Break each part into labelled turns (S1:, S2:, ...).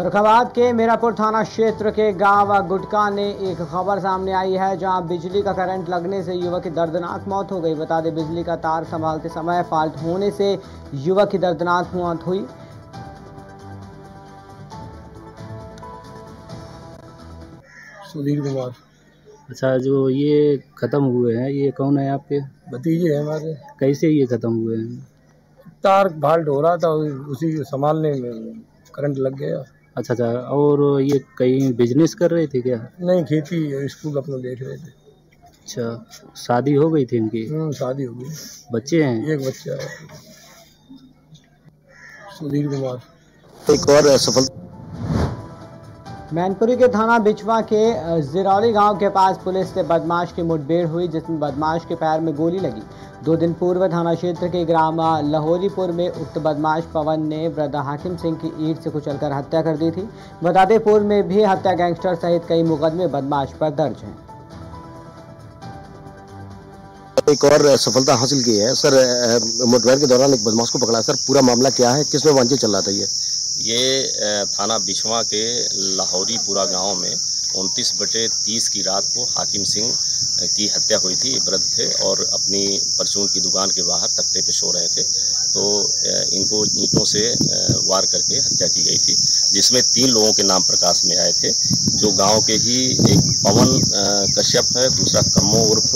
S1: फर्रुखाबाद के मीरापुर थाना क्षेत्र के गांव गुटका ने एक खबर सामने आई है जहां बिजली का करंट लगने से युवक की दर्दनाक मौत हो गई। बता दें, बिजली का तार संभालते समय फॉल्ट होने से युवक की दर्दनाक मौत हुई।
S2: सुधीर कुमार।
S3: अच्छा, जो ये खत्म हुए हैं ये कौन है आपके?
S2: भतीजे हैं हमारे।
S3: कैसे ये खत्म हुए हैं?
S2: तार फाल्ट हो रहा था, उसी को संभालने में करंट लग गया।
S3: अच्छा, और ये कहीं बिजनेस कर रहे थे क्या?
S2: नहीं, खेती स्कूल अपना देख रहे थे।
S3: अच्छा, शादी हो गई थी इनकी?
S2: शादी हो गई।
S3: बच्चे हैं?
S2: एक बच्चा है। सुधीर कुमार।
S4: एक और सफल
S1: मैनपुरी के थाना बिचवा के जिरौली गांव के पास पुलिस से बदमाश की मुठभेड़ हुई, जिसमें बदमाश के पैर में गोली लगी। 2 दिन पूर्व थाना क्षेत्र के ग्राम लाहौरीपुर में उक्त बदमाश पवन ने वृद्ध हाकिम सिंह की ईंट से कुचलकर हत्या कर दी थी। बता दें, पूर्व में भी हत्या, गैंगस्टर सहित कई मुकदमे बदमाश पर दर्ज हैं।
S4: एक और सफलता हासिल की है सर। मुठभेड़ के दौरान एक बदमाश को पकड़ा। सर, पूरा मामला क्या है, किसमें वांछित चल रहा था?
S5: ये थाना बिचवा के लाहौरीपुरा गांव में 29/30 की रात को हाकिम सिंह की हत्या हुई थी। वृद्ध थे और अपनी परचून की दुकान के बाहर तख्ते पे सो रहे थे, तो इनको ईंटों से वार करके हत्या की गई थी, जिसमें 3 लोगों के नाम प्रकाश में आए थे, जो गांव के ही एक पवन कश्यप है, दूसरा कम्मो उर्फ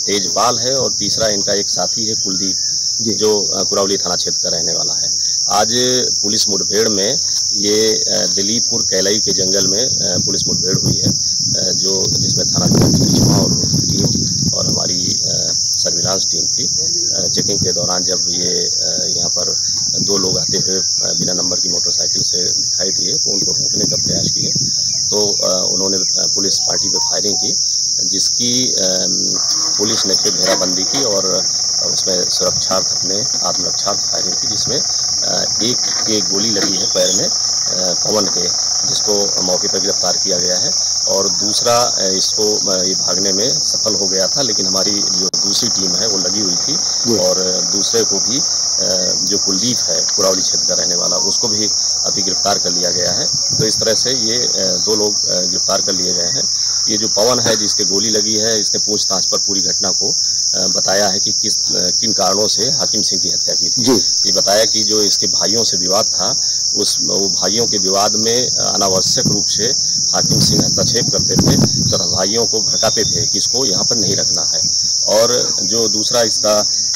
S5: तेजपाल है और तीसरा इनका एक साथी है कुलदीप, जो कुरावली थाना क्षेत्र का रहने वाला है। आज पुलिस मुठभेड़ में ये दिलीपुर कैलाई के जंगल में पुलिस मुठभेड़ हुई है, जिसमें थाना बिचवा और टीम और हमारी सर्विलांस टीम थी। चेकिंग के दौरान जब ये यहाँ पर 2 लोग आते हुए बिना नंबर की मोटरसाइकिल से दिखाई दिए, तो उनको रोकने का प्रयास किए, तो उन्होंने पुलिस पार्टी पे फायरिंग की, जिसकी पुलिस ने फिर घेराबंदी की और उसमें सुरक्षार्थ अपने आत्मरक्षार्थ फायरिंग की, जिसमें एक के गोली लगी है पैर में, पवन के, जिसको मौके पर गिरफ्तार किया गया है, और दूसरा इसको ये भागने में सफल हो गया था, लेकिन हमारी जो दूसरी टीम है वो लगी हुई थी और दूसरे को भी जो कुलदीप है कुरावली क्षेत्र का रहने वाला, उसको भी अभी गिरफ्तार कर लिया गया है। तो इस तरह से ये 2 लोग गिरफ्तार कर लिए गए हैं। ये जो पवन है जिसके गोली लगी है, इसने पूछताछ पर पूरी घटना को बताया है कि किन कारणों से हाकिम सिंह की हत्या की थी। ये बताया कि जो इसके भाइयों से विवाद था, वो भाइयों के विवाद में अनावश्यक रूप से हाकिम सिंह हस्तक्षेप करते थे तथा भाइयों को भड़काते थे कि इसको यहाँ पर नहीं रखना है। और जो दूसरा इसका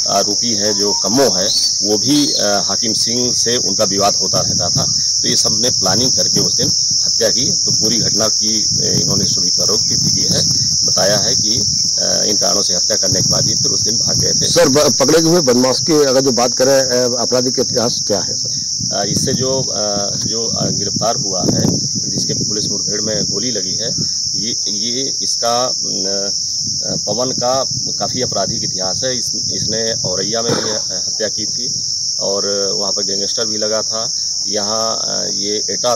S5: आरोपी है जो कम्मो है, वो भी हाकिम सिंह से उनका विवाद होता रहता था, तो ये सब ने प्लानिंग करके उस दिन हत्या की। तो पूरी घटना की इन्होंने स्वीकारोक्ति की है, बताया है कि इन कारणों से हत्या करने के बाद ये फिर उस दिन भाग गए थे।
S4: सर, पकड़े हुए बदमाश की अगर जो बात करें, आपराधिक इतिहास क्या है सर?
S5: इससे जो गिरफ्तार हुआ है, जिसके पुलिस मुठभेड़ में गोली लगी है, ये इसका पवन का काफ़ी आपराधिक इतिहास है। इसने औरैया में भी हत्या की थी और वहाँ पर गैंगस्टर भी लगा था। यहाँ ये एटा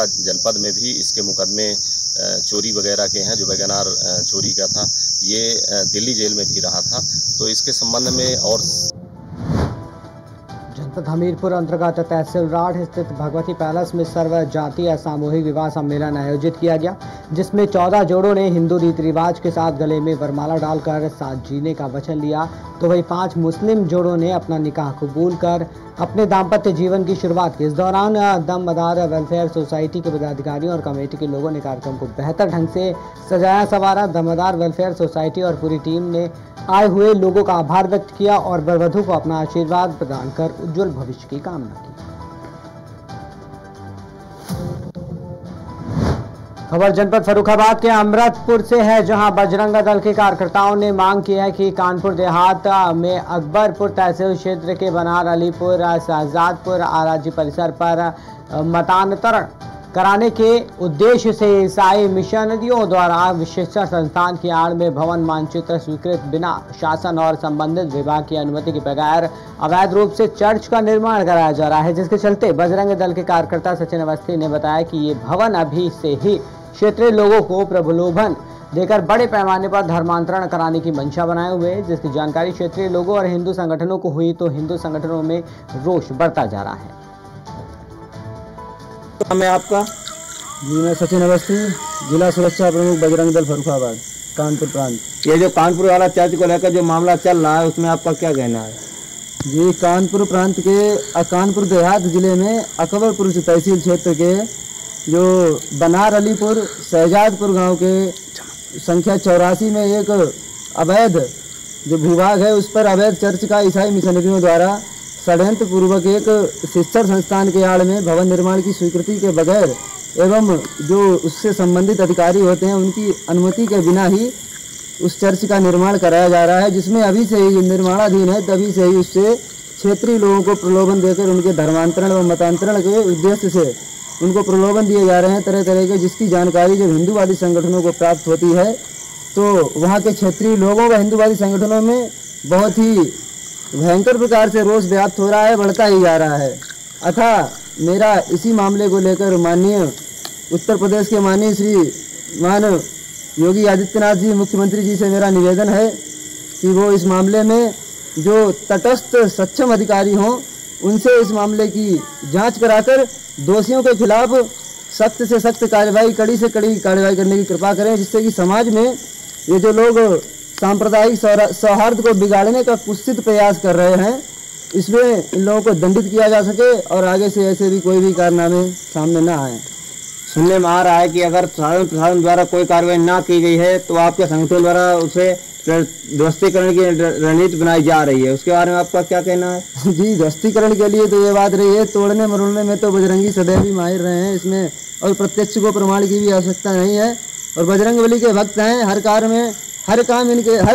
S5: जनपद में भी इसके मुकदमे चोरी वगैरह के हैं, जो वैगनार चोरी का था, ये दिल्ली जेल में भी रहा था। तो इसके संबंध में और
S1: जनपद हमीरपुर अंतर्गत तहसील राठ स्थित भगवती पैलेस में सर्व जातीय सामूहिक विवाह सम्मेलन आयोजित किया गया, जिसमें 14 जोड़ों ने हिंदू रीति रिवाज के साथ गले में वरमाला डालकर साथ जीने का वचन लिया, तो वहीं 5 मुस्लिम जोड़ों ने अपना निकाह कबूल कर अपने दाम्पत्य जीवन की शुरुआत की। इस दौरान दमदार वेलफेयर सोसाइटी के पदाधिकारियों और कमेटी के लोगों ने कार्यक्रम को बेहतर ढंग से सजाया संवारा। दमदार वेलफेयर सोसाइटी और पूरी टीम ने आए हुए लोगों का आभार व्यक्त किया और वरवधू को अपना आशीर्वाद प्रदान कर उज्जवल भविष्य की कामना की। खबर जनपद फर्रुखाबाद के अमृतपुर से है, जहां बजरंग दल के कार्यकर्ताओं ने मांग की है कि कानपुर देहात में अकबरपुर तहसील क्षेत्र के बनार अलीपुर शहजादपुर आराजी परिसर पर मतांतरण कराने के उद्देश्य से ईसाई मिशनरियों द्वारा विशिष्ट संस्थान की आड़ में भवन मानचित्र स्वीकृत बिना शासन और संबंधित विभाग की अनुमति के बगैर अवैध रूप से चर्च का निर्माण कराया जा रहा है, जिसके चलते बजरंग दल के कार्यकर्ता सचिन अवस्थी ने बताया कि ये भवन अभी से ही क्षेत्रीय लोगों को प्रलोभन देकर बड़े पैमाने पर धर्मांतरण कराने की मंशा बनाए हुए है, जिसकी जानकारी क्षेत्रीय लोगों और हिंदू संगठनों को हुई तो हिंदू संगठनों में रोष बढ़ता जा रहा है।
S4: नाम है आपका?
S2: जी मैं सचिन अवस्थी, जिला सुरक्षा प्रमुख बजरंग दल फर्रुखाबाद, कानपुर प्रांत।
S4: ये जो कानपुर वाला चर्च को लेकर जो मामला चल रहा है उसमें आपका क्या कहना है?
S2: जी कानपुर प्रांत के कानपुर देहात जिले में अकबरपुर तहसील क्षेत्र के जो बनार अलीपुर शहजादपुर गांव के संख्या 84 में एक अवैध जो भूभाग है उस पर अवैध चर्च का ईसाई मिशनरियों द्वारा षड्यंत्र पूर्वक एक शिक्षण संस्थान के आड़ में भवन निर्माण की स्वीकृति के बगैर एवं जो उससे संबंधित अधिकारी होते हैं उनकी अनुमति के बिना ही उस चर्च का निर्माण कराया जा रहा है, जिसमें अभी से ही निर्माणाधीन है। तभी से ही उससे क्षेत्रीय लोगों को प्रलोभन देकर उनके धर्मांतरण व मतांतरण के उद्देश्य से उनको प्रलोभन दिए जा रहे हैं तरह तरह के, जिसकी जानकारी जब हिंदूवादी संगठनों को प्राप्त होती है तो वहाँ के क्षेत्रीय लोगों व हिंदूवादी संगठनों में बहुत ही भयंकर प्रकार से रोष व्याप्त हो रहा है, बढ़ता ही जा रहा है। अतः मेरा इसी मामले को लेकर माननीय उत्तर प्रदेश के माननीय श्री मान योगी आदित्यनाथ जी मुख्यमंत्री जी से मेरा निवेदन है कि वो इस मामले में जो तटस्थ सक्षम अधिकारी हों उनसे इस मामले की जांच कराकर दोषियों के खिलाफ सख्त से सख्त कार्रवाई, कड़ी से कड़ी कार्रवाई करने की कृपा करें, जिससे कि समाज में ये जो लोग सांप्रदायिक सौहार्द को बिगाड़ने का कुत्सित प्रयास कर रहे हैं इसमें इन लोगों को दंडित किया जा सके और आगे से ऐसे भी कोई भी कारनामे सामने ना आए।
S4: सुनने में आ रहा है कि अगर प्रशासन द्वारा कोई कार्रवाई ना की गई है तो आपके संगठन द्वारा उसे ध्वस्तीकरण की रणनीति बनाई जा रही है, उसके बारे में आपका क्या कहना है?
S2: जी ध्वस्तीकरण के लिए तो ये बात रही है, तोड़ने मरोड़ने में तो बजरंगी सदैव ही माहिर रहे हैं इसमें, और प्रत्यक्ष को प्रमाण की भी आवश्यकता नहीं है। और बजरंगबली के भक्त हैं, हर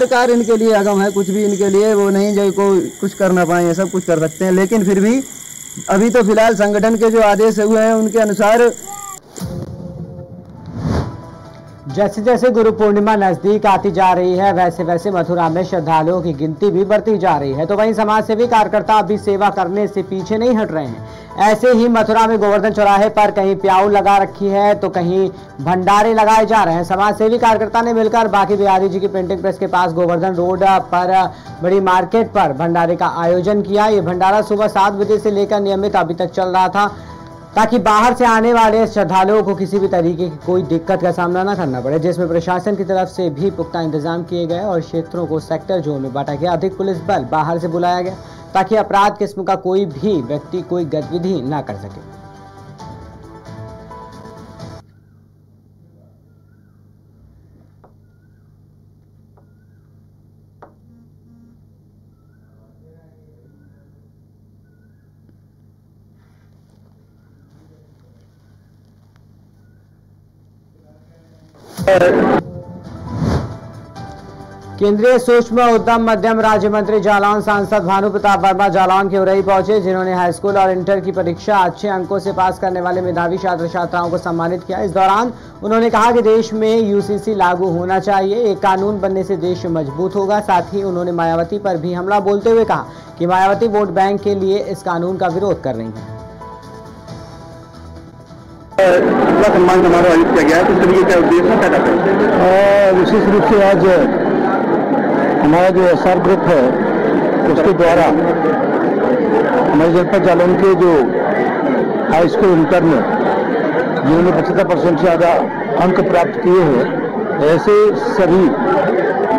S2: कार्य इनके लिए अगम है, कुछ भी इनके लिए वो नहीं जो को कुछ कर ना पाए, सब कुछ कर सकते हैं। लेकिन फिर भी अभी तो फिलहाल संगठन के जो आदेश हुए हैं उनके अनुसार
S1: जैसे जैसे गुरु पूर्णिमा नजदीक आती जा रही है वैसे वैसे मथुरा में श्रद्धालुओं की गिनती भी बढ़ती जा रही है। तो वहीं समाज सेवी कार्यकर्ता अभी सेवा करने से पीछे नहीं हट रहे हैं। ऐसे ही मथुरा में गोवर्धन चौराहे पर कहीं प्याऊ लगा रखी है तो कहीं भंडारे लगाए जा रहे हैं। समाज सेवी कार्यकर्ता ने मिलकर बाकी बिहारी जी की प्रिंटिंग प्रेस के पास गोवर्धन रोड पर बड़ी मार्केट पर भंडारे का आयोजन किया। ये भंडारा सुबह 7 बजे से लेकर नियमित अभी तक चल रहा था ताकि बाहर से आने वाले श्रद्धालुओं को किसी भी तरीके की कोई दिक्कत का सामना न करना पड़े, जिसमें प्रशासन की तरफ से भी पुख्ता इंतजाम किए गए और क्षेत्रों को सेक्टर जोन में बांटा गया। अधिक पुलिस बल बाहर से बुलाया गया ताकि अपराध किस्म का कोई भी व्यक्ति कोई गतिविधि न कर सके। केंद्रीय सूक्ष्म उद्यम मध्यम राज्य मंत्री जालौन सांसद भानु प्रताप वर्मा जालौन के उरई पहुंचे, जिन्होंने हाई स्कूल और इंटर की परीक्षा अच्छे अंकों से पास करने वाले मेधावी छात्र छात्राओं को सम्मानित किया। इस दौरान उन्होंने कहा कि देश में यूसीसी लागू होना चाहिए, एक कानून बनने से देश मजबूत होगा। साथ ही उन्होंने मायावती पर भी हमला बोलते हुए कहा कि मायावती वोट बैंक के लिए इस कानून का विरोध कर रही है।
S6: सम्मान समारोह आयोजित किया गया है, तो सभी क्या उद्देश्य
S2: विशेष रूप से आज हमारा जो एसआर ग्रुप है उसके द्वारा हमारे जनपद जालौन के जो हाई स्कूल इंटर में जिन्होंने 75% से ज़्यादा अंक प्राप्त किए हैं ऐसे सभी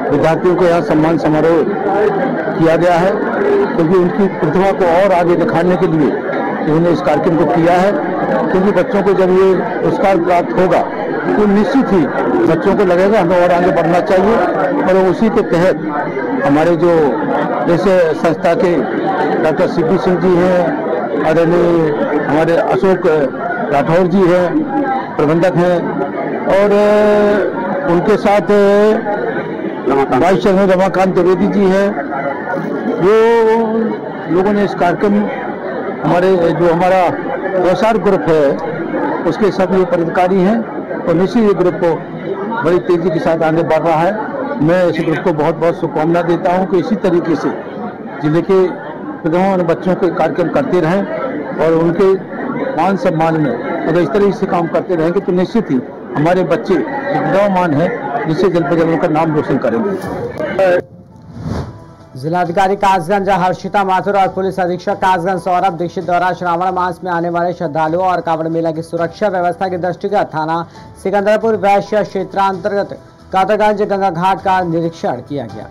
S2: विद्यार्थियों को यहाँ सम्मान समारोह किया गया है, क्योंकि उनकी प्रतिभा को और आगे दिखाने के लिए उन्होंने इस कार्यक्रम को किया है। क्योंकि बच्चों को जब ये पुरस्कार प्राप्त होगा तो निश्चित ही बच्चों को लगेगा हमें और आगे बढ़ना चाहिए, और उसी के तहत हमारे जो जैसे संस्था के डॉक्टर सीपी सिंह जी हैं, आदरणीय हमारे अशोक राठौर जी हैं, प्रबंधक हैं, और उनके साथ वाइस चेयरमैन रमाकांत द्विवेदी जी हैं, जो लोगों ने इस कार्यक्रम हमारे जो हमारा एसआर ग्रुप है उसके सभी पदाधिकारी हैं, और निश्चित ये ग्रुप को बड़ी तेजी के साथ आगे बढ़ रहा है। मैं इस ग्रुप को बहुत बहुत शुभकामना देता हूं कि इसी तरीके से जिले के प्रतिभावान बच्चों के कार्यक्रम करते रहें और उनके मान सम्मान में अगर इस तरह से काम करते रहेंगे तो निश्चित ही हमारे बच्चे प्रतिभावान हैं जिससे जनपद का नाम रोशन करेंगे।
S1: जिलाधिकारी कासगंज हर्षिता माथुर और पुलिस अधीक्षक कासगंज सौरभ दीक्षित द्वारा श्रावण मास में आने वाले श्रद्धालुओं और कांवड़ मेला की सुरक्षा व्यवस्था के दृष्टिगत थाना सिकंदरपुर वैश्य क्षेत्रांतर्गत कातरगंज गंगा घाट का निरीक्षण किया गया।